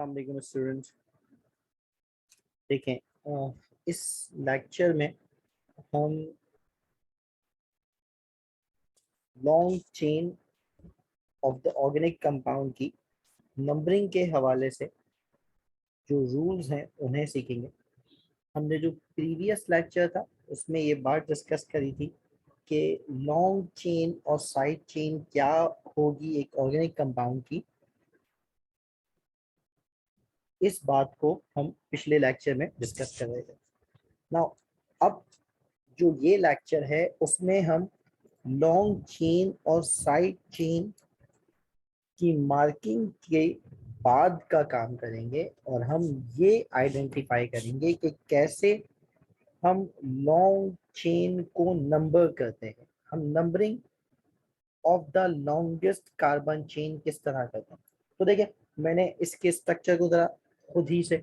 अस्सलाम वालेकुम स्टूडेंट्स। देखें, इस लेक्चर में हम long chain of the organic compound की नंबरिंग के हवाले से जो रूल्स हैं उन्हें सीखेंगे। हमने जो प्रीवियस लेक्चर था उसमें ये बात डिस्कस करी थी कि लॉन्ग चेन और साइड चेन क्या होगी एक ऑर्गेनिक कंपाउंड की। इस बात को हम पिछले लेक्चर में डिस्कस कर रहे थे। नाउ अब जो ये लेक्चर है उसमें हम लॉन्ग चेन और साइड चेन की मार्किंग के बाद का काम करेंगे और हम ये आइडेंटिफाई करेंगे कि कैसे हम लॉन्ग चेन को नंबर करते हैं। हम numbering of the longest carbon chain किस तरह करते हैं। तो देखिए, मैंने इसके स्ट्रक्चर को जरा खुद ही से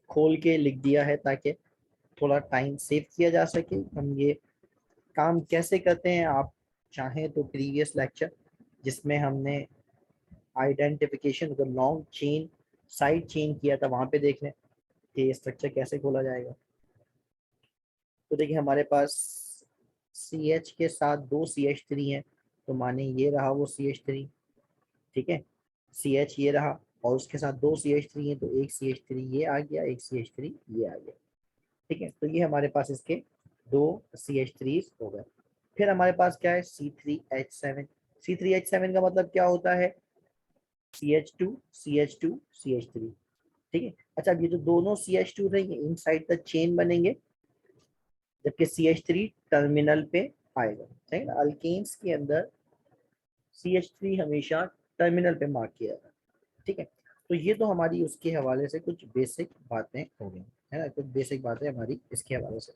खोल के लिख दिया है ताकि थोड़ा टाइम सेव किया जा सके। हम ये काम कैसे करते हैं, आप चाहें तो प्रीवियस लेक्चर जिसमें हमने identification of the long chain side chain किया था वहां पे देख लें कि ये स्ट्रक्चर कैसे खोला जाएगा। तो देखिए, हमारे पास CH के साथ दो CH3 हैं, तो माने ये रहा वो CH3, ठीक है। CH ये रहा और उसके साथ दो CH3 हैं, तो एक CH3 ये आ गया, एक CH3 ये आ गया, ठीक है। तो ये हमारे पास इसके दो CH3 हो गए। फिर हमारे पास क्या है, C3H7। C3H7 का मतलब क्या होता है, CH2 CH2 CH3, ठीक है। अच्छा, अब ये जो दोनों CH2 रहेंगे इनसाइड द चेन बनेंगे, जबकि CH3 टर्मिनल पे आएगा, ठीक है। अल्केन्स के अंदर CH3 हमेशा टर्मिनल पे मार्क किया जाता है, ठीक है। तो ये तो हमारी उसके हवाले से कुछ बेसिक बातें हो गई, है ना, कुछ बेसिक बातें हमारी इसके हवाले से।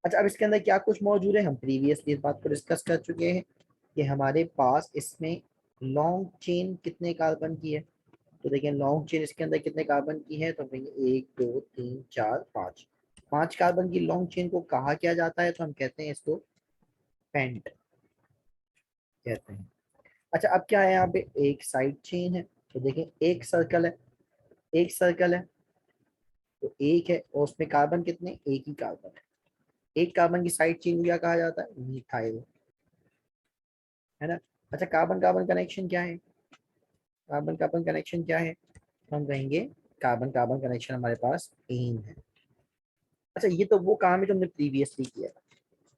अच्छा, अब इसके अंदर क्या कुछ मौजूद है, हम प्रीवियसली इस बात को डिस्कस कर चुके हैं कि हमारे पास इसमें लॉन्ग चेन कितने कार्बन की है। तो देखिए, लॉन्ग चेन इसके अंदर कितने कार्बन की है, तो कहेंगे 1 2 3 4 5। 5 कार्बन की लॉन्ग चेन को कहा क्या जाता है, तो हम कहते हैं इसको पेंट कहते हैं। अच्छा, अब क्या है, यहाँ पे एक साइड चेन है, तो देखें एक सर्कल है, एक सर्कल है तो एक है और उसमें कार्बन कितने, एक ही कार्बन है। एक कार्बन की साइड चेन को क्या कहा जाता है, मिथाइल, है ना। अच्छा, कार्बन कार्बन कनेक्शन क्या है, कार्बन कार्बन कनेक्शन क्या है, हम कहेंगे कार्बन कार्बन कनेक्शन हमारे पास एन है। अच्छा, ये तो वो काम है जो हमने प्रीवियसली किया था,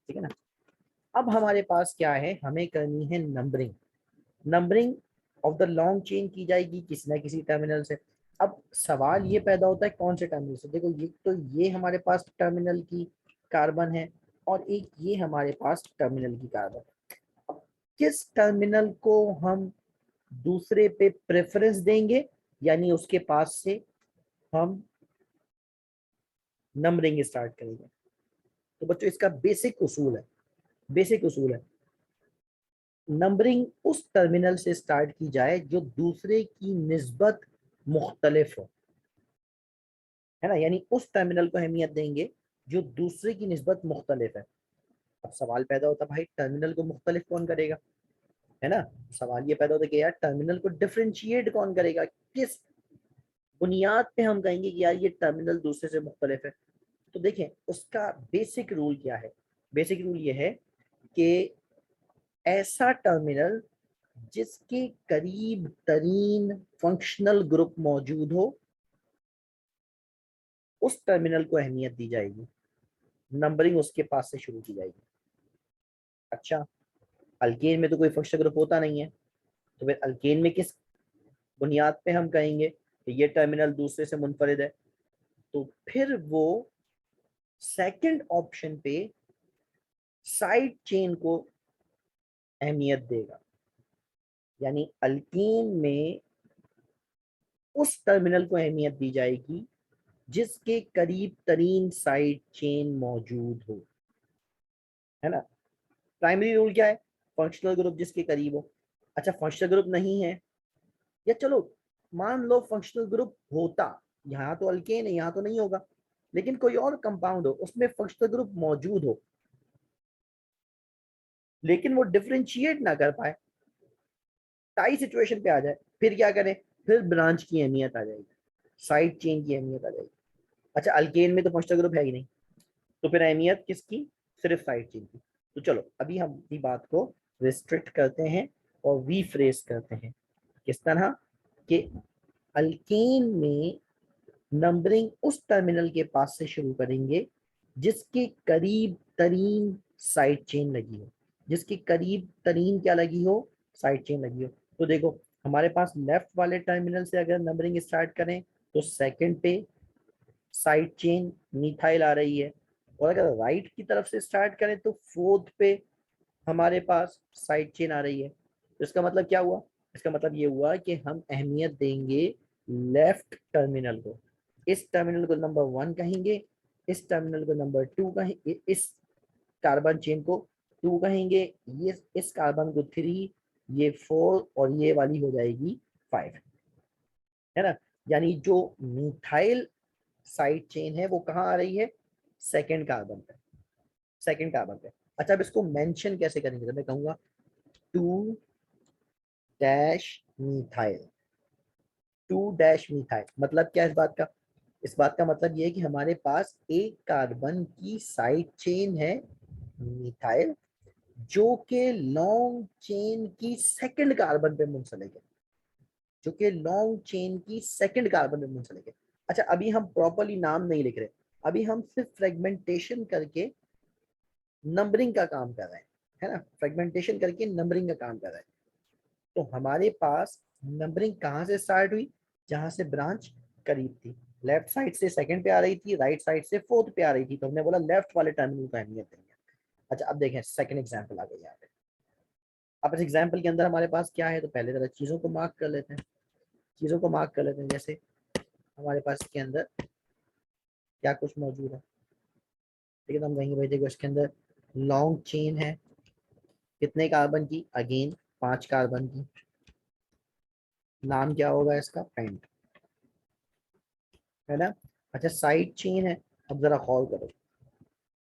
ठीक है ना। अब हमारे पास क्या है, हमें करनी है numbering. Numbering of the long chain की जाएगी किसी ना किसी टर्मिनल से। अब सवाल ये पैदा होता है कौन से टर्मिनल से। देखो, ये तो ये हमारे पास टर्मिनल की कार्बन है और एक ये हमारे पास टर्मिनल की कार्बन है। अब किस टर्मिनल को हम दूसरे पे प्रेफरेंस देंगे, यानी उसके पास से हम नंबरिंग स्टार्ट करेंगे। तो बच्चों, इसका बेसिक उसूल है, बेसिक उसूल है, नंबरिंग उस टर्मिनल से स्टार्ट की जाए जो दूसरे की निस्बत मुख्तलिफ हो, है ना। यानी उस टर्मिनल को अहमियत देंगे जो दूसरे की निस्बत मुख्तलिफ है। अब सवाल पैदा होता है, भाई टर्मिनल को मुख्तलिफ कौन करेगा, है ना। सवाल ये पैदा होता है कि यार टर्मिनल को डिफरेंशिएट कौन करेगा, किस बुनियाद पे हम कहेंगे कि यार ये टर्मिनल दूसरे से मुख्तलिफ है। तो देखें, उसका बेसिक रूल क्या है। बेसिक रूल ये है कि ऐसा टर्मिनल जिसके करीब तरीन फंक्शनल ग्रुप मौजूद हो, उस टर्मिनल को अहमियत दी जाएगी, नंबरिंग उसके पास से शुरू की जाएगी। अच्छा, अल्केन में तो कोई फंक्शनल ग्रुप होता नहीं है, तो फिर अल्केन में किस बुनियाद पे हम कहेंगे कि ये टर्मिनल दूसरे से मुनफरिद है, तो फिर वो सेकंड ऑप्शन पे साइड चेन को अहमियत देगा। यानी अल्कीन में उस टर्मिनल को अहमियत दी जाएगी जिसके करीब तरीन साइड चेन मौजूद हो, है ना। प्राइमरी रूल क्या है, फंक्शनल ग्रुप जिसके करीब हो। अच्छा, फंक्शनल ग्रुप नहीं है, या चलो मान लो फंक्शनल ग्रुप होता, यहाँ तो अल्केन है यहाँ तो नहीं होगा, लेकिन कोई और कंपाउंड हो उसमें फंक्शनल ग्रुप मौजूद हो लेकिन वो डिफरेंशिएट ना कर पाए, टाई सिचुएशन पे आ जाए, फिर क्या करें, फिर ब्रांच की अहमियत आ जाएगी। साइड चेन की अहमियत आ जाएगी। अच्छा, अल्केन में तो फंक्शनल ग्रुप है ही नहीं, तो फिर अहमियत किसकी, सिर्फ साइड चेन की। तो चलो अभी हम अपनी बात को रिस्ट्रिक्ट करते हैं और रीफ्रेस करते हैं। किस तरह कि अल्केन में नंबरिंग उस टर्मिनल के पास से शुरू करेंगे जिसके करीब तरीन साइड चेन लगी हो, जिसके करीब तरीन क्या लगी हो, साइड चेन लगी हो। तो देखो हमारे पास लेफ्ट वाले टर्मिनल से अगर नंबरिंग स्टार्ट करें तो सेकंड पे साइड चेन मिथाइल आ रही है, और अगर राइट की तरफ से स्टार्ट करें तो फोर्थ पे हमारे पास साइड चेन आ रही है। तो इसका मतलब क्या हुआ, इसका मतलब ये हुआ कि हम अहमियत देंगे लेफ्ट टर्मिनल को। इस टर्मिनल को नंबर 1 कहेंगे, इस टर्मिनल को नंबर 2 कहेंगे, इस कार्बन चेन को 2 कहेंगे, ये इस कार्बन को 3, ये 4 और ये वाली हो जाएगी 5, है ना। यानी जो मिथाइल साइड चेन है वो कहाँ आ रही है, सेकेंड कार्बन पे, सेकेंड कार्बन पे। अच्छा, अब इसको मेंशन कैसे करेंगे, तो मैं कहूंगा 2 डैश मिथाइल, 2 डैश मिथाइल। मतलब क्या इस बात का, इस बात का मतलब ये है कि हमारे पास एक कार्बन की साइड चेन है मिथाइल, जो कि लॉन्ग चेन की सेकंड कार्बन पे मुंसलिक है, जो कि लॉन्ग चेन की सेकंड कार्बन पे मुंसलिक है। अच्छा, अभी हम प्रॉपरली नाम नहीं लिख रहे, अभी हम सिर्फ फ्रेगमेंटेशन करके नंबरिंग का काम कर रहे हैं, है ना, फ्रेगमेंटेशन करके नंबरिंग का काम कर रहे हैं। तो हमारे पास नंबरिंग कहाँ से स्टार्ट हुई, जहां से ब्रांच करीब थी, लेफ्ट साइड से सेकंड पे आ रही थी, राइट साइड से फोर्थ पे आ रही थी, तो हमने बोला लेफ्ट वाले टर्मिनल को अहमियत देंगे। अच्छा, अब देखें सेकंड एग्जांपल आ गई यहाँ पे। अब इस एग्जांपल के अंदर हमारे पास क्या है, तो पहले जरा चीजों को मार्क कर लेते हैं, चीजों को मार्क कर लेते हैं। जैसे हमारे पास इसके अंदर क्या कुछ मौजूद है, ठीक है, तो हम कहेंगे भाई देखो इसके अंदर लॉन्ग चेन है, कितने कार्बन की, अगेन 5 कार्बन की। नाम क्या होगा इसका, पेंट, है ना। अच्छा, साइड चेन है, अब जरा गौर करो,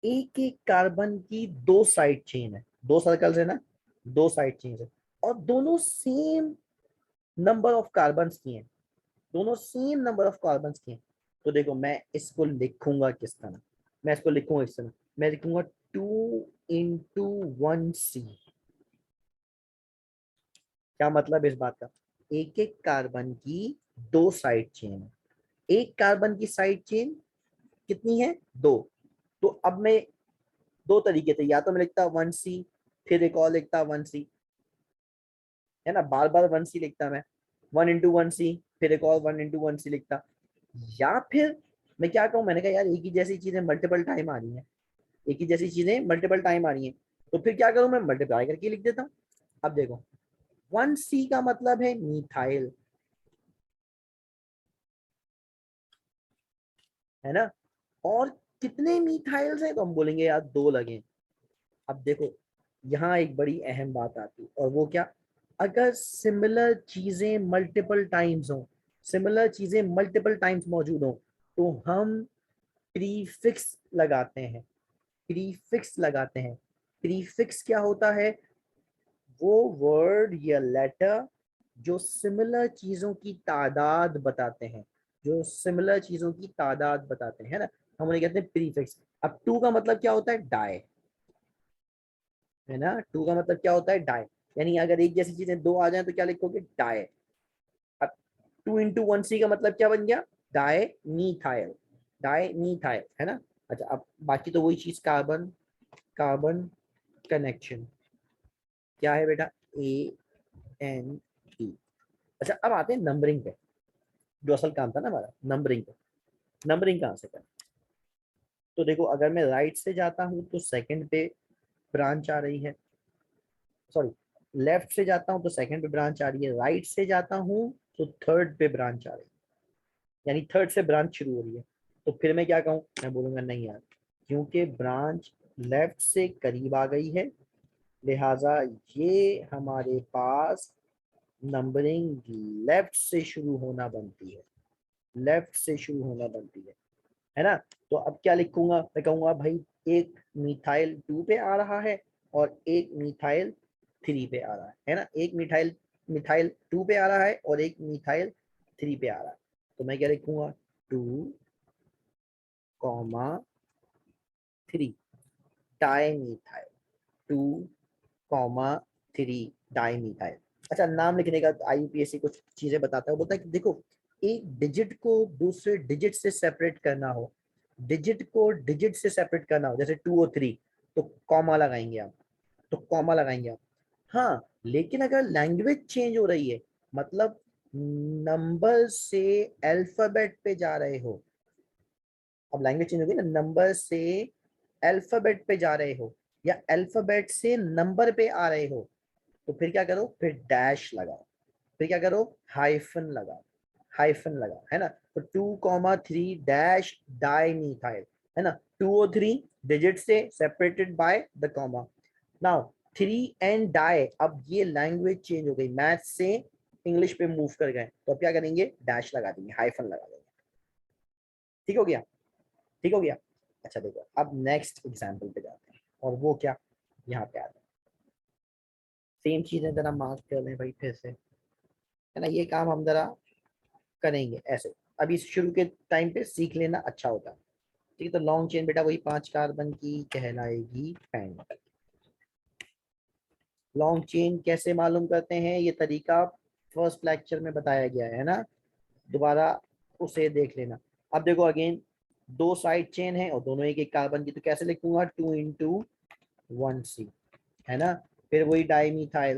एक एक कार्बन की 2 साइड चेन है, 2 सर्कल्स है ना, 2 साइड चेन है, और दोनों सेम नंबर ऑफ कार्बन की हैं, दोनों सेम नंबर ऑफ कार्बन की हैं। तो देखो मैं इसको लिखूंगा किस तरह, मैं इसको लिखूंगा इस तरह, मैं लिखूंगा 2 into 1C। क्या मतलब इस बात का, एक एक कार्बन की 2 साइड चेन है, एक कार्बन की साइड चेन कितनी है, 2। तो अब मैं दो तरीके थे, या तो मैं लिखता 1C फिर एक और लिखता 1C, है ना, बार बार 1C लिखता मैं, 1 into 1C फिर एक और 1 into 1C लिखता। या फिर मैं क्या कहूँ, मैंने कहा यार एक ही जैसी चीजें मल्टीपल टाइम आ रही हैं, एक ही जैसी चीजें मल्टीपल टाइम आ रही हैं, तो फिर क्या करूँ, मैं मल्टीप्लाई करके लिख देता हूँ। अब देखो 1C का मतलब है मिथाइल, है ना, और कितने मिथाइल्स हैं, तो हम बोलेंगे यार 2 लगे। अब देखो यहाँ एक बड़ी अहम बात आती है, और वो क्या, अगर सिमिलर चीजें मल्टीपल टाइम्स हो, सिमिलर चीजें मल्टीपल टाइम्स मौजूद हो, तो हम प्रीफिक्स लगाते हैं, प्रीफिक्स लगाते हैं। प्रीफिक्स क्या होता है, वो वर्ड या लेटर जो सिमिलर चीजों की तादाद बताते हैं, जो सिमिलर चीजों की तादाद बताते हैं, है ना, हम उन्हें कहते हैं प्रीफिक्स। अब 2 का मतलब क्या होता है, डाई, है ना, 2 का मतलब क्या होता है, डाई। यानी अगर एक जैसी चीजें 2 आ जाए तो क्या लिखोगे, डाई। अब 2 into 1C का मतलब क्या बन गया, डाई मीथाइल, डाई मीथाइल, है ना। अच्छा, अब बाकी तो वही चीज, कार्बन कार्बन कनेक्शन क्या है बेटा, ANP। अच्छा, अब आते हैं नंबरिंग पे, जो असल काम था ना हमारा, नंबरिंग पे। नंबरिंग कहाँ से करें, तो देखो अगर मैं राइट से जाता हूँ तो सेकंड पे ब्रांच आ रही है, सॉरी, लेफ्ट से जाता हूँ तो सेकंड पे ब्रांच आ रही है, राइट से जाता हूँ तो थर्ड पे ब्रांच आ रही है, यानी थर्ड से ब्रांच शुरू हो रही है। तो फिर मैं क्या कहूँ, मैं बोलूंगा नहीं यार, क्योंकि ब्रांच लेफ्ट से करीब आ गई है, लिहाजा ये हमारे पास नंबरिंग लेफ्ट से शुरू होना बनती है, लेफ्ट से शुरू होना बनती है ना। तो अब क्या लिखूंगा, मैं कहूंगा भाई एक मिथाइल 2 पे आ रहा है और एक मिथाइल 3 पे आ रहा है ना, एक मिथाइल मिथाइल 2 पे आ रहा है और एक मिथाइल 3 पे आ रहा है। तो मैं क्या लिखूंगा 2,3 डाइमीथाइल, 2,3 डाइमीथाइल। अच्छा, नाम लिखने का IUPAC कुछ चीजें बताता है, बोलता है कि देखो एक डिजिट को दूसरे डिजिट से सेपरेट करना हो, डिजिट को डिजिट से सेपरेट करना हो, जैसे 2 और 3, तो कॉमा लगाएंगे आप, तो कॉमा लगाएंगे आप। हाँ, लेकिन अगर लैंग्वेज चेंज हो रही है, मतलब नंबर से अल्फाबेट पे जा रहे हो, अब लैंग्वेज चेंज हो गई ना, नंबर से अल्फाबेट पे जा रहे हो या अल्फाबेट से नंबर पे आ रहे हो, तो फिर क्या करो, फिर डैश लगाओ, फिर क्या करो, हाइफन लगाओ, हाइफन लगाओ, है ना। तो 2,3 डैश डाइमीथाइल, है ना, 2 और 3 डिजिट से separated by the comma. Now 3 and die, अब ये लैंग्वेज चेंज हो गई, मैथ से इंग्लिश पे मूव कर गए, तो अब क्या करेंगे, डैश लगा देंगे, हाइफन लगा देंगे। ठीक हो गया, ठीक हो गया। अच्छा देखो, अब नेक्स्ट एग्जाम्पल पे जाते हैं, और वो क्या, यहाँ पे आते हैं, सेम चीजें जरा मार्क कर लें भाई फिर से, है ना, ये काम हम जरा करेंगे ऐसे। अभी शुरू के टाइम पे सीख लेना अच्छा होता है। ठीक है, तो लॉन्ग चेन बेटा वही 5 कार्बन की कहलाएगी पेंट। लॉन्ग चेन कैसे मालूम करते हैं, ये तरीका फर्स्ट लेक्चर में बताया गया है ना, दोबारा उसे देख लेना। अब देखो अगेन, 2 साइड चेन है और दोनों एक एक कार्बन की, तो कैसे लिखूंगा, 2 × 1C, है ना। फिर वही डाइमीथाइल,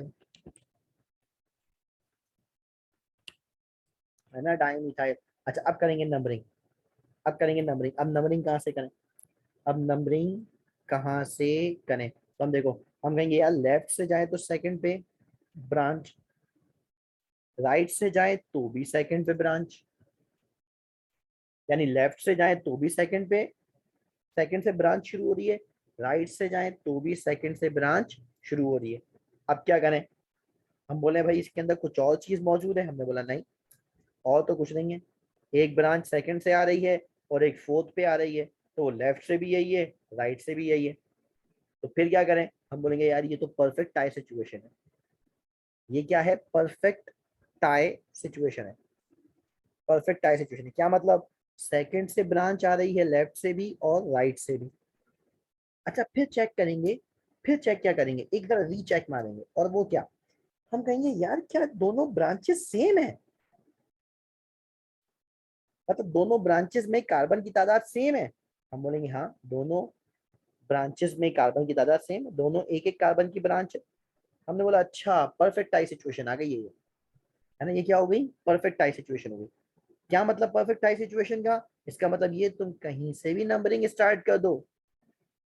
है ना, डाइमीथाइल। अच्छा, अब करेंगे नंबरिंग, अब करेंगे नंबरिंग। अब नंबरिंग कहाँ से करें, अब नंबरिंग कहाँ से करें, तो हम देखो, हम कहेंगे यार लेफ्ट से जाए तो सेकंड पे ब्रांच, राइट से जाए तो भी सेकंड पे ब्रांच, यानी लेफ्ट से जाए तो भी सेकंड पे, सेकंड से ब्रांच शुरू हो रही है, राइट से जाए तो भी सेकंड से ब्रांच शुरू हो रही है। अब क्या करें, हम बोले भाई इसके अंदर कुछ और चीज मौजूद है, हमने बोला नहीं, और तो कुछ नहीं है, एक ब्रांच सेकंड से आ रही है और एक फोर्थ पे आ रही है, तो वो लेफ्ट से भी यही है, राइट से भी यही है, तो फिर क्या करें, हम बोलेंगे यार ये तो परफेक्ट टाई सिचुएशन है। ये क्या है, परफेक्ट टाई सिचुएशन है। परफेक्ट टाई सिचुएशन है क्या मतलब, सेकंड से ब्रांच आ रही है लेफ्ट से भी और राइट से भी। अच्छा, फिर चेक करेंगे, फिर चेक क्या करेंगे, एक बार रीचेक मारेंगे, और वो क्या, हम कहेंगे यार क्या दोनों ब्रांचेस सेम है, मतलब दोनों ब्रांचेस में कार्बन की तादाद सेम है। हम बोलेंगे हाँ, दोनों ब्रांचेस में कार्बन की तादाद सेम है, दोनों एक एक कार्बन की ब्रांच है। हमने बोला अच्छा, परफेक्ट टाई सिचुएशन आ गई है ना, ये क्या हो गई, परफेक्ट टाई सिचुएशन हो गई। क्या मतलब परफेक्ट टाई सिचुएशन का, इसका मतलब ये तुम कहीं से भी नंबरिंग स्टार्ट कर दो,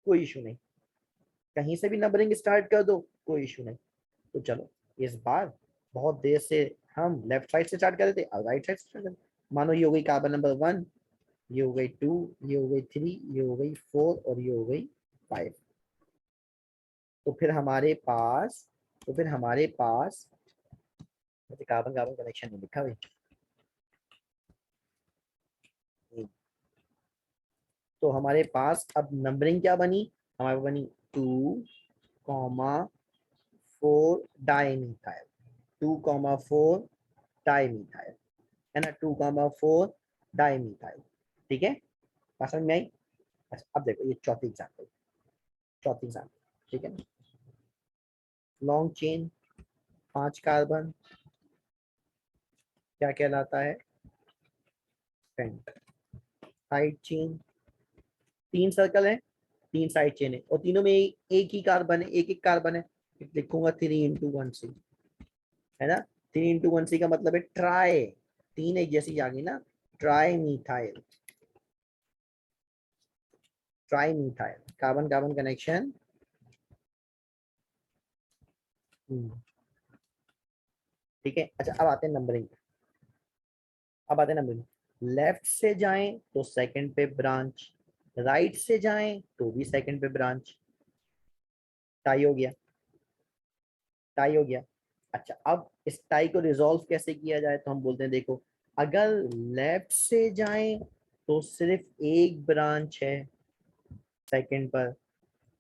कोई इशू नहीं, कहीं से भी नंबरिंग स्टार्ट कर दो, कोई इशू नहीं। तो चलो, इस बार बहुत देर से हम लेफ्ट साइड से स्टार्ट कर रहे थे, अब राइट साइड से स्टार्ट कर, मानो ये हो गई कार्बन नंबर 1, ये हो गई 2, ये हो गई 3, ये हो गई 4 और ये हो गई 5। तो फिर हमारे पास, तो फिर हमारे पास, मुझे कार्बन कार्बन कनेक्शन नहीं लिखा भाई, तो हमारे पास अब नंबरिंग क्या बनी, हमारे पास बनी 2,4 डाइमीथाइल, 2,4 डाइमीथाइल, है ना, 2,4 डाइमीथाइल। ठीक है, बात समझ में आई। अच्छा, अब देखो ये चौथी एग्जाम्पल, चौथी एग्जाम्पल, ठीक है, लॉन्ग चेन 5 कार्बन क्या कहलाता है, पेंट। साइड चेन 3 सर्कल है, 3 साइड चेन है, और तीनों में एक ही कार्बन है, एक एक कार्बन है, लिखूंगा 3 × 1C, है ना। 3 × 1C का मतलब है ट्राई, 3 एक जैसी आ गई ना, try methyl, try methyl, carbon carbon connection. ठीक है, अच्छा अब आते हैं नंबरिंग, अब आते हैं नंबरिंग, लेफ्ट से जाएं तो सेकंड पे ब्रांच, राइट से जाएं तो भी सेकंड पे ब्रांच, टाई हो गया, टाई हो गया। अच्छा, अब इस टाई को रिजॉल्व कैसे किया जाए, तो हम बोलते हैं देखो, अगर लेफ्ट से जाएं तो सिर्फ एक ब्रांच है सेकंड पर,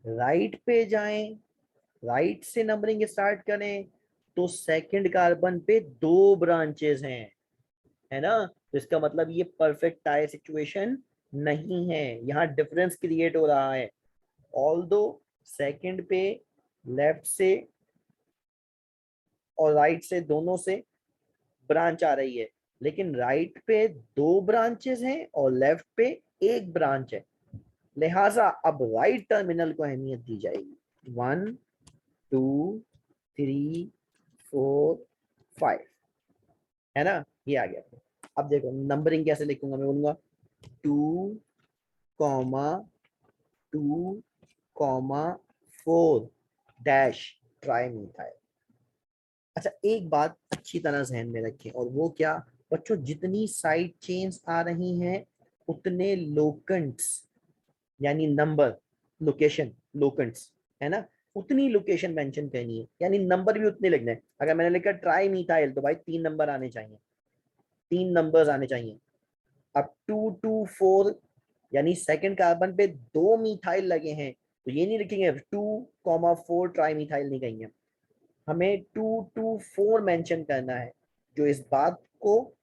राइट पे जाएं, राइट से नंबरिंग स्टार्ट करें तो सेकंड कार्बन पे 2 ब्रांचेस हैं, है ना, तो इसका मतलब ये परफेक्ट टाई सिचुएशन नहीं है, यहाँ डिफरेंस क्रिएट हो रहा है। ऑल्दो सेकंड पे लेफ्ट से और राइट से दोनों से ब्रांच आ रही है, लेकिन राइट पे दो ब्रांचेस हैं और लेफ्ट पे एक ब्रांच है, लिहाजा अब राइट टर्मिनल को अहमियत दी जाएगी। 1 2 3 4 5, है ना, ये आ गया। अब देखो नंबरिंग कैसे लिखूंगा, मैं बोलूंगा 2 comma 2 comma 4 dash tri methyl. अच्छा एक बात अच्छी तरह ध्यान में रखें, और वो क्या बच्चों, जितनी साइड चेन्स आ रही हैं उतने लोकेंट्स यानी नंबर, लोकेशन लोकेंट्स, है ना, उतनी लोकेशन मेंशन करनी है, यानी नंबर भी उतने लिखने हैं। अगर मैंने लिखा ट्राई मिथाइल तो भाई 3 नंबर आने चाहिए, 3 नंबर्स आने चाहिए। अब 2 2 4 यानी सेकंड कार्बन पे 2 मिथाइल लगे हैं, तो ये नहीं लिखेंगे 2 4 ट्राई मिथाइल, नहीं कहेंगे, हमें 2 2 4 मेंशन करना है, जो इस बात को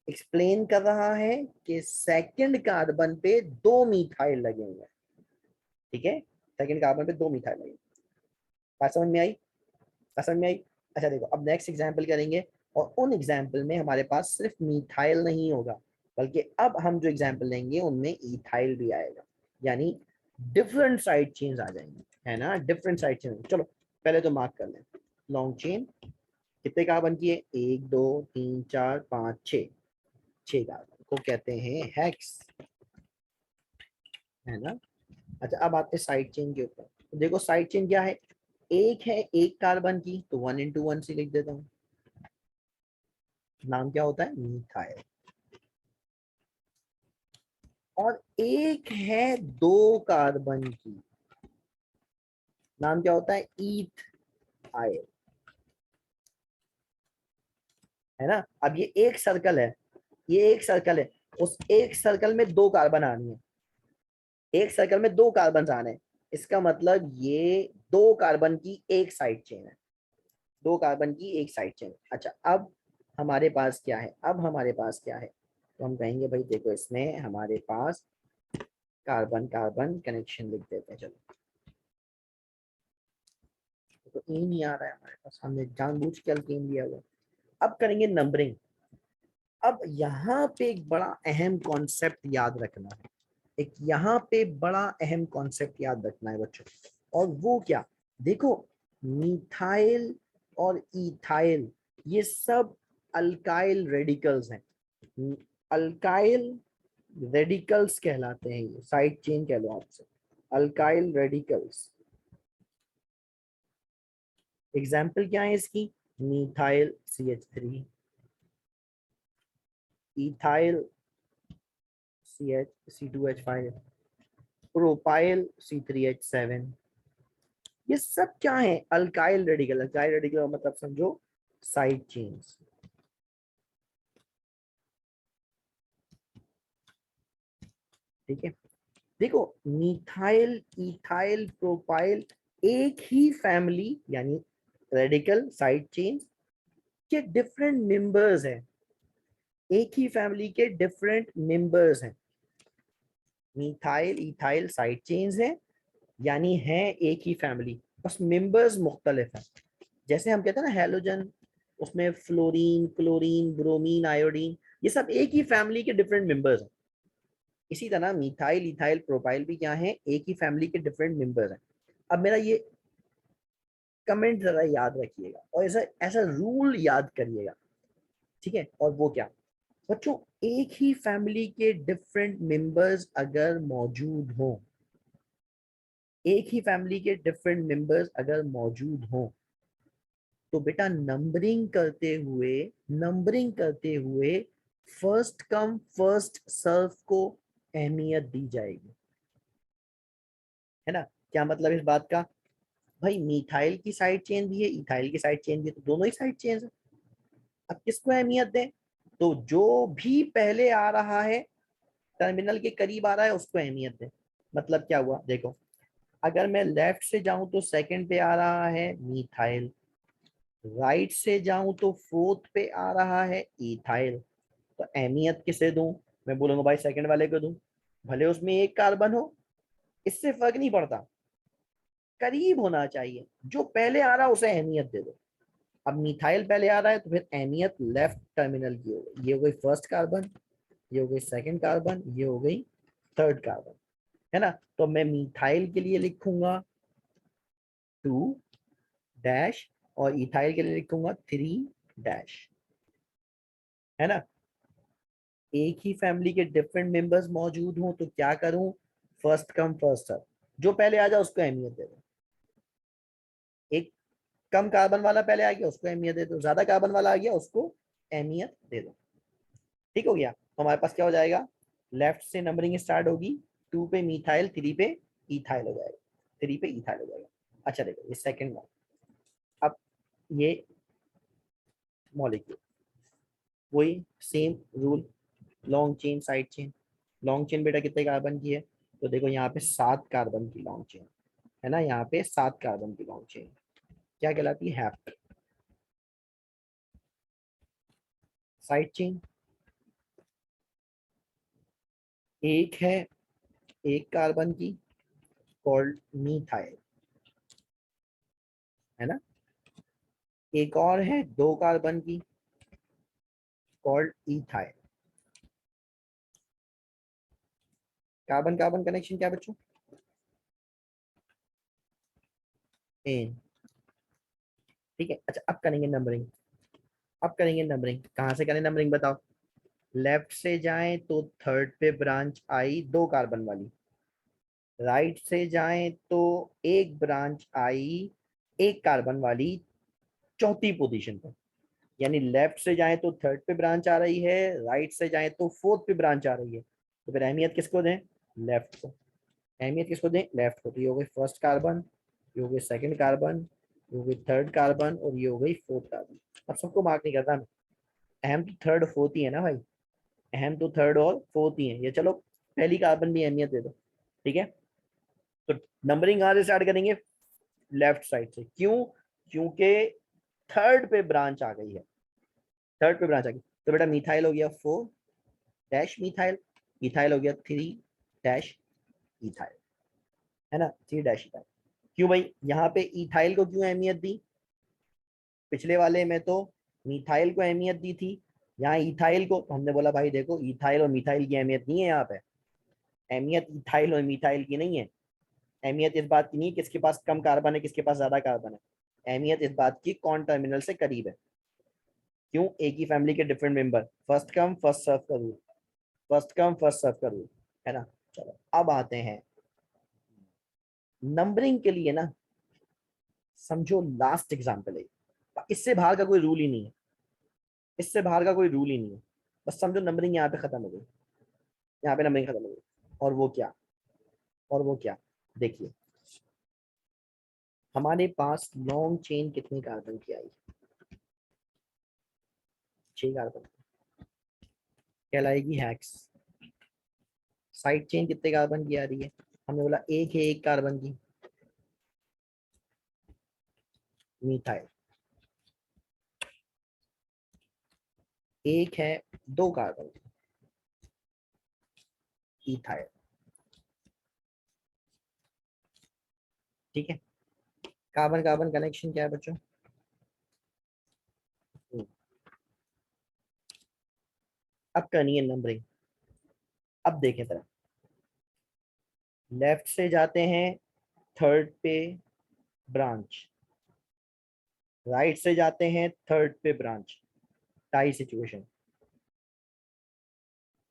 एक्सप्लेन कर रहा है कि सेकंड कार्बन पे 2 मिथाइल लगे हुए हैं। ठीक है, सेकंड कार्बन पे 2 मिथाइल लगे। बात समझ में आई, बात समझ में आई। अच्छा देखो अब नेक्स्ट एग्जाम्पल करेंगे, और उन एग्जाम्पल में हमारे पास सिर्फ मिथाइल नहीं होगा, बल्कि अब हम जो एग्जाम्पल लेंगे उनमें इथाइल भी आएगा, यानी डिफरेंट साइड चेन्स आ जाएंगे, है ना, डिफरेंट साइड चेन। चलो पहले तो मार्क कर लें, लॉन्ग चेन कितने कार्बन की है, 1 2 3 4 5 6, 6 कार्बन को कहते हैं हेक्स, है ना। अच्छा अब आते हैं साइड चेन के ऊपर, तो देखो साइड चेन क्या है, एक है एक कार्बन की, तो 1 into 1 से लिख देता हूँ, नाम क्या होता है, मिथाइल। और एक है 2 कार्बन की, नाम क्या होता है, ईथाइल, है ना। अब ये एक सर्कल है, ये एक सर्कल है, उस एक सर्कल में 2 कार्बन आनी है, एक सर्कल में 2 कार्बन आने हैं, इसका मतलब ये 2 कार्बन की एक साइड चेन है, 2 कार्बन की एक साइड चेन। अच्छा अब हमारे पास क्या है, अब हमारे पास क्या है, तो हम कहेंगे भाई देखो इसमें हमारे पास कार्बन कार्बन कनेक्शन लिख देते हैं। चलो तो ई नहीं आ रहा है हमारे पास, हमने जानबूझ के अल्केन दिया हुआ। अब करेंगे नंबरिंग। अब यहाँ पे एक बड़ा अहम कॉन्सेप्ट याद रखना है, एक यहाँ पे बड़ा अहम कॉन्सेप्ट याद रखना है बच्चों, और वो क्या, देखो मिथाइल और इथाइल ये सब अल्काइल रेडिकल्स हैं, अल्काइल रेडिकल्स कहलाते हैं, ये साइड चेन कह लो आपसे, अल्काइल रेडिकल्स। एग्जाम्पल क्या है इसकी, methyl CH3, ethyl C2H5, propyl C3H7, ये सब क्या है, अल्काइल रेडिकल। अल्काइल रेडिकल मतलब समझो साइड चेन्स। ठीक है, देखो मिथाइल इथाइल प्रोपाइल एक ही फैमिली यानी रेडिकल साइड चेन्स के डिफरेंट मेंबर्स हैं, एक ही फैमिली के डिफरेंट मेंबर्स हैं। मिथाइल इथाइल साइड चेन्स हैं, यानी है एक ही फैमिली, बस मेंबर्स मुख्तलिफ हैं। जैसे हम कहते हैं ना हैलोजन, उसमें फ्लोरीन क्लोरीन ब्रोमीन आयोडीन, ये सब एक ही फैमिली के डिफरेंट मेंबर्स हैं। इसी तरह मिथाइल इथाइल प्रोपाइल भी क्या है, एक ही फैमिली के डिफरेंट मेंबर्स हैं। अब मेरा ये कमेंट जरा याद रखिएगा, और ऐसा ऐसा रूल याद करिएगा, ठीक है। और वो क्या बच्चों, एक ही फैमिली के डिफरेंट मेंबर्स अगर मौजूद हों, एक ही फैमिली के डिफरेंट मेंबर्स अगर मौजूद हों, तो बेटा नंबरिंग करते हुए फर्स्ट कम फर्स्ट सर्व को अहमियत दी जाएगी, है ना। क्या मतलब इस बात का, भाई मिथाइल की साइड चेन भी है इथाइल की साइड चेन भी है, तो दोनों ही साइड चेन है, अब किसको अहमियत दें, तो जो भी पहले आ रहा है, टर्मिनल के करीब आ रहा है, उसको अहमियत दें। मतलब क्या हुआ देखो, अगर मैं लेफ्ट से जाऊं तो सेकंड पे आ रहा है मिथाइल, राइट से जाऊं तो फोर्थ पे आ रहा है इथाइल, तो अहमियत किसे दूं? मैं बोलूंगा भाई सेकंड वाले को दूं, भले उसमें एक कार्बन हो, इससे फर्क नहीं पड़ता, करीब होना चाहिए, जो पहले आ रहा है उसे अहमियत दे दो। अब मिथाइल पहले आ रहा है तो फिर अहमियत लेफ्ट टर्मिनल की हो गई, ये हो गई फर्स्ट कार्बन, ये हो गई सेकंड कार्बन, ये हो गई थर्ड कार्बन, है ना। तो मैं मिथाइल के लिए लिखूंगा 2 डैश, और इथाइल के लिए लिखूंगा 3 डैश, है ना। एक ही फैमिली के डिफरेंट मेंबर्स मौजूद हों तो क्या करूं, फर्स्ट कम फर्स्ट सर्व, जो पहले आ जाए उसको अहमियत दे दो। एक कम कार्बन वाला पहले आ गया उसको अहमियत दे दो, ज्यादा कार्बन वाला आ गया उसको अहमियत दे दो। ठीक हो गया, तो हमारे पास क्या हो जाएगा, लेफ्ट से नंबरिंग स्टार्ट होगी, 2 पे मिथाइल, 3 पे इथाइल हो जाएगा, 3 पे इथाइल हो जाएगा। अच्छा देखो ये सेकंड वन, अब ये मॉलिक्यूल, वही same rule, long chain side chain. Long chain बेटा कितने कार्बन की है, तो देखो यहाँ पे 7 कार्बन की लॉन्ग चेन है ना, यहाँ पे 7 कार्बन की लॉन्ग चेन क्या कहलाती है, हैप्ट। साइड चेन एक है, 1 कार्बन की, कॉल्ड मीथाइल, है ना। एक और है 2 कार्बन की, called ethyl. Carbon carbon connection क्या बच्चों, एन। ठीक है, अच्छा अब करेंगे नंबरिंग, अब करेंगे नंबरिंग, कहाँ से करें नंबरिंग बताओ। लेफ्ट से जाएं तो थर्ड पे ब्रांच आई 2 कार्बन वाली, राइट से जाएं तो एक ब्रांच आई 1 कार्बन वाली चौथी पोजीशन पर। यानी लेफ्ट से जाएं तो थर्ड पे ब्रांच आ रही है, राइट से जाएं तो फोर्थ पे ब्रांच आ रही है, तो फिर अहमियत किसको दें, लेफ्ट को। अहमियत किसको दें, लेफ्ट को। तो ये हो गई फर्स्ट कार्बन, ये हो गई सेकंड कार्बन, ये हो गई थर्ड कार्बन, और ये हो गई फोर्थ कार्बन। अब सबको मार्क नहीं करता मैं, अहम तो थर्ड फोर्थ ही है ना भाई, अहम तो थर्ड और फोर्थ ही है ये, चलो पहली कार्बन भी अहमियत दे दो। ठीक है, तो नंबरिंग कहाँ से स्टार्ट करेंगे, लेफ्ट साइड से। क्यों, क्योंकि थर्ड पे ब्रांच आ गई है, थर्ड पे ब्रांच आ गई। तो बेटा मिथाइल हो गया 4 डैश मिथाइल, इथाइल हो गया 3 डैश इथाइल, है ना, 3 डैश इथाइल। क्यों भाई, यहाँ पे इथाइल को क्यों अहमियत दी, पिछले वाले में तो मिथाइल को अहमियत दी थी, यहाँ इथाइल को, तो हमने बोला भाई देखो इथाइल और मिथाइल की अहमियत नहीं है यहाँ पे, अहमियत इथाइल और मिथाइल की नहीं है। अहमियत इस बात की नहीं है किसके पास कम कार्बन है किसके पास ज्यादा कार्बन है, अहमियत इस बात की कौन टर्मिनल से करीब है। क्यों, एक ही फैमिली के different member, first come first serve का rule, first come first serve का रूल, है ना। चलो अब आते हैं नंबरिंग के लिए ना, समझो लास्ट एग्जाम्पल है, इससे बाहर का कोई रूल ही नहीं है, इससे बाहर का कोई रूल ही नहीं है, बस समझो नंबरिंग यहाँ पे खत्म हो गई, यहाँ पे नंबरिंग खत्म हो गई। और वो क्या, और वो क्या, देखिए हमारे पास लॉन्ग चेन कितने कार्बन की आई, 6 कार्बन, कहलाएगी हेक्स। साइड चेन कितने कार्बन की आ रही है, हमने बोला एक है 1 कार्बन की, मीथाइल। एक है 2 कार्बन की, इथाइल। ठीक है, कार्बन कार्बन कनेक्शन क्या है बच्चों, अब करनी है नंबरिंग। अब देखें तरह, लेफ्ट से जाते हैं थर्ड पे ब्रांच, राइट से जाते हैं थर्ड पे ब्रांच, टाई सिचुएशन,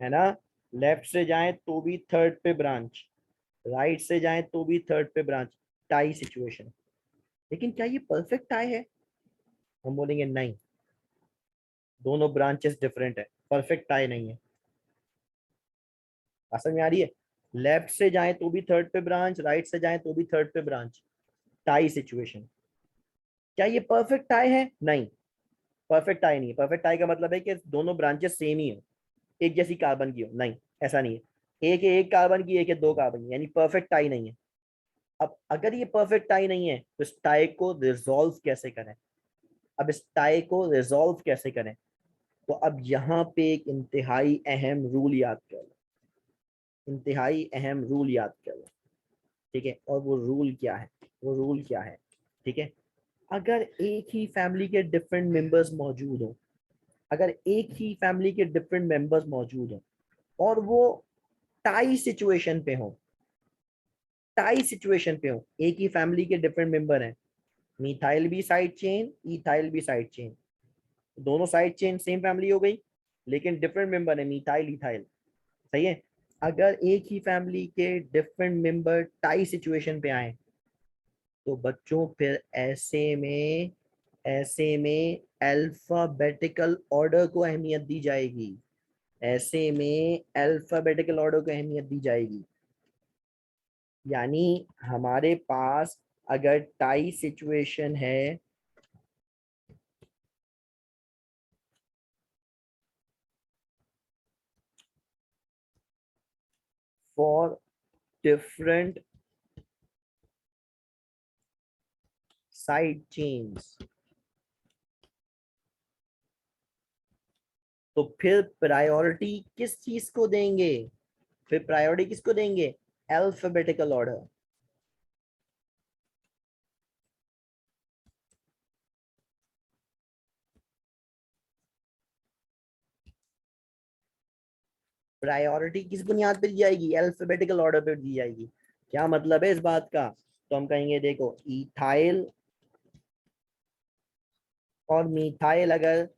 है ना। लेफ्ट से जाएं तो भी थर्ड पे ब्रांच, राइट से जाएं तो भी थर्ड पे ब्रांच, टाई सिचुएशन। लेकिन क्या ये परफेक्ट टाई है, हम बोलेंगे नहीं, दोनों ब्रांचेस डिफरेंट है, परफेक्ट टाई नहीं है। समझ में आ रही है, लेफ्ट से जाएं तो भी थर्ड पे ब्रांच, राइट से जाएं तो भी थर्ड पे ब्रांच, टाई सिचुएशन। क्या ये परफेक्ट टाई है, नहीं, परफेक्ट टाई नहीं है। परफेक्ट टाई का मतलब है कि दोनों ब्रांचेस सेम ही हो, एक जैसी कार्बन की हो, नहीं ऐसा नहीं है, एक है 1 कार्बन की, एक है 2 कार्बन की, यानी परफेक्ट टाई नहीं है। अब अगर ये परफेक्ट टाई नहीं है तो इस टाई को रिजॉल्व कैसे करें, अब इस टाई को रिजॉल्व कैसे करें? तो अब यहाँ पे एक इंतहाई अहम रूल याद कर लो, इंतहाई अहम रूल याद कर लो, ठीक है? और वो रूल क्या है? वो रूल क्या है? ठीक है, अगर एक ही फैमिली के डिफरेंट मेंबर्स मौजूद हो, अगर एक ही फैमिली के डिफरेंट मेंबर्स मौजूद हो और वो टाई सिचुएशन पे हो, टाई सिचुएशन पे हो, एक ही फैमिली के डिफरेंट मेंबर हैं, मिथाइल भी साइड चेन, इथाइल भी साइड चेन, दोनों साइड चेन सेम फैमिली हो गई, लेकिन डिफरेंट मेंबर है मिथाइल इथाइल, सही है? अगर एक ही फैमिली के डिफरेंट मेंबर टाई सिचुएशन पे आए, तो बच्चों फिर ऐसे में अल्फाबेटिकल ऑर्डर को अहमियत दी जाएगी, ऐसे में अल्फाबेटिकल ऑर्डर को अहमियत दी जाएगी। यानी हमारे पास अगर टाई सिचुएशन है, फॉर डिफरेंट साइड चेन्स, तो फिर प्रायोरिटी किस चीज को देंगे? फिर प्रायोरिटी किसको देंगे? Alphabetical order. प्रायोरिटी किस बुनियाद पे दी जाएगी? अल्फाबेटिकल ऑर्डर पे दी जाएगी। क्या मतलब है इस बात का? तो हम कहेंगे देखो, इथाइल और मिथाइल अगर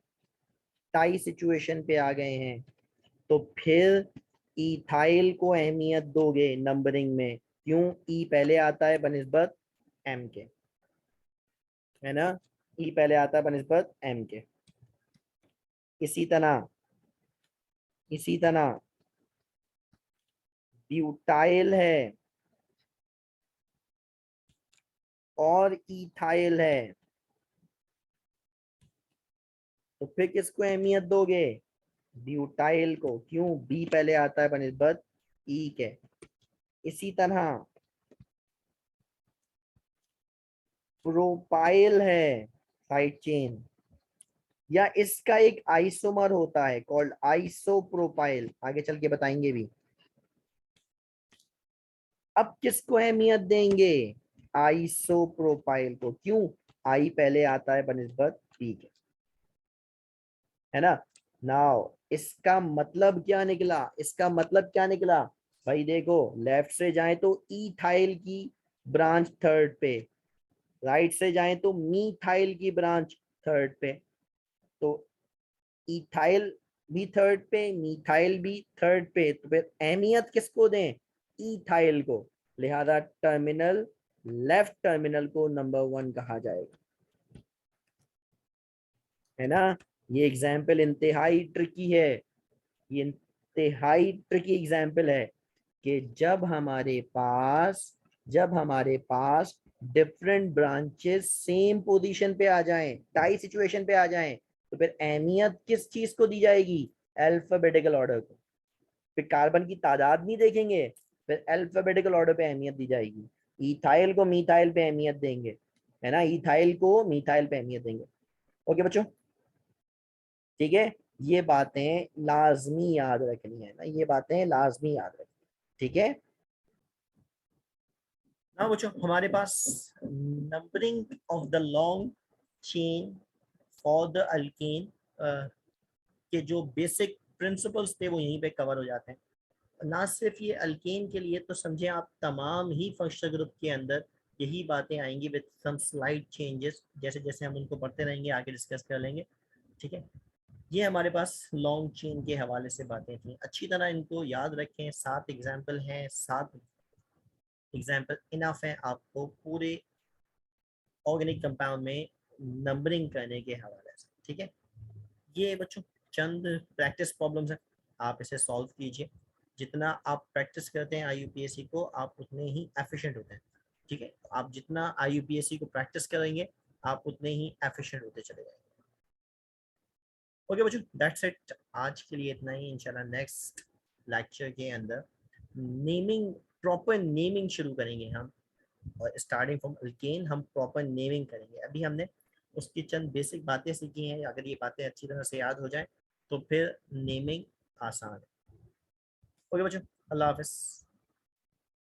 टाई सिचुएशन पे आ गए हैं, तो फिर इथाइल को अहमियत दोगे नंबरिंग में। क्यों? ई पहले आता है बनिस्बत एम के, है ना? ई पहले आता है बनिस्बत एम के। इसी तरह, इसी तरह ब्यूटाइल है और इथाइल है, तो फिर किसको अहमियत दोगे? ब्यूटाइल को। क्यों? बी पहले आता है बनिस्बत ई के। इसी तरह प्रोपाइल है साइड चेन, या इसका एक आइसोमर होता है कॉल्ड आइसोप्रोपाइल, आगे चल के बताएंगे भी। अब किसको अहमियत देंगे? आइसोप्रोपाइल को। क्यों? आई पहले आता है बनिस्बत पी के, है ना? नाउ इसका मतलब क्या निकला? इसका मतलब क्या निकला? भाई देखो, लेफ्ट से जाए तो इथाइल की ब्रांच थर्ड पे, राइट से जाए तो मीथाइल की ब्रांच थर्ड पे। तो इथाइल भी थर्ड पे, मिथाइल भी थर्ड पे, तो फिर अहमियत किसको दें? इथाइल को। लिहाजा टर्मिनल, लेफ्ट टर्मिनल को नंबर 1 कहा जाएगा, है ना? ये एग्जाम्पल इंतहाई ट्रिकी है, ये इंतहाई ट्रिकी एग्जाम्पल है कि जब हमारे पास डिफरेंट ब्रांचेस सेम पोजीशन पे आ जाएं, टाई सिचुएशन पे आ जाएं, तो फिर अहमियत किस चीज को दी जाएगी? अल्फाबेटिकल ऑर्डर को। फिर कार्बन की तादाद नहीं देखेंगे, फिर अल्फाबेटिकल ऑर्डर पे अहमियत दी जाएगी। इथाइल को मिथाइल पे अहमियत देंगे, है ना? इथाइल को मिथाइल पे अहमियत देंगे। ओके बच्चों, ठीक है? ये बातें लाजमी याद रखनी है ना, ये बातें लाजमी याद रखनी, ठीक है ना बच्चों? हमारे पास numbering of the long chain for the alkane के जो बेसिक प्रिंसिपल्स थे वो यहीं पे कवर हो जाते हैं। ना सिर्फ ये अल्केन के लिए, तो समझे आप तमाम ही फंक्शनल ग्रुप के अंदर यही बातें आएंगी विद सम स्लाइड चेंजेस, जैसे जैसे हम उनको पढ़ते रहेंगे आगे डिस्कस कर लेंगे, ठीक है? ये हमारे पास लॉन्ग चेन के हवाले से बातें थी, अच्छी तरह इनको याद रखें। 7 एग्जाम्पल हैं, 7 एग्जाम्पल इनफ है आपको पूरे ऑर्गेनिक कंपाउंड में नंबरिंग करने के हवाले से, ठीक है? ये बच्चों चंद प्रैक्टिस प्रॉब्लम्स हैं, आप इसे सॉल्व कीजिए। जितना आप प्रैक्टिस करते हैं IUPAC को, आप उतने ही एफिशिएंट होते हैं, ठीक है? आप जितना IUPAC को प्रैक्टिस करेंगे, आप उतने ही एफिशिएंट होते चले जाएंगे। ओके बच्चों, दैट्स इट, आज के लिए इतना ही। इंशाल्लाह नेक्स्ट लेक्चर के अंदर नेमिंग, प्रॉपर नेमिंग शुरू करेंगे हम, और स्टार्टिंग फ्रॉम अल्केन हम प्रॉपर नेमिंग करेंगे। अभी हमने उसकी चंद बेसिक बातें सीखी हैं, अगर ये बातें अच्छी तरह से याद हो जाए तो फिर नेमिंग आसान है। ओके बच्चों, अल्लाह हाफिज़।